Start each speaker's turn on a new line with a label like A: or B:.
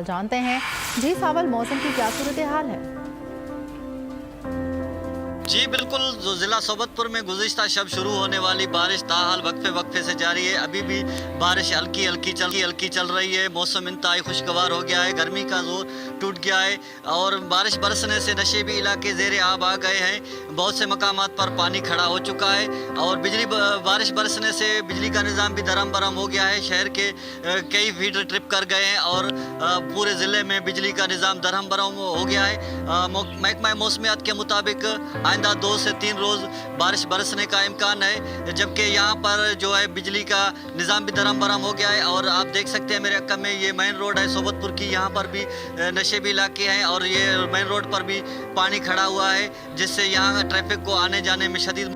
A: जानते हैं जी सावल मौसम की क्या सूरत हाल है।
B: जी बिल्कुल, जो ज़िला सोबतपुर में गुज़िश्ता शब शुरू होने वाली बारिश ताहाल वक्फे वक्फे से जारी है। अभी भी बारिश हल्की हल्की चल रही है। मौसम इंतहाई खुशगवार हो गया है, गर्मी का जोर टूट गया है और बारिश बरसने से नशेबी इलाके ज़ेरे आब आ गए हैं। बहुत से मकामात पर पानी खड़ा हो चुका है और बारिश बरसने से बिजली का निज़ाम भी दरम बरम हो गया है। शहर के कई फीडर ट्रिप कर गए हैं और पूरे ज़िले में बिजली का निज़ाम दरम बरम हो गया है। महकमा मौसमियात के मुताबिक आइंदा 2 से 3 रोज़ बारिश बरसने का इम्कान है, जबकि यहाँ पर जो है बिजली का निज़ाम भी दरम बरम हो गया है। और आप देख सकते हैं मेरे अक्का में ये मेन रोड है सोबतपुर की, यहाँ पर भी नशेबी इलाके हैं और ये मेन रोड पर भी पानी खड़ा हुआ है, जिससे यहाँ ट्रैफिक को आने जाने में शदीद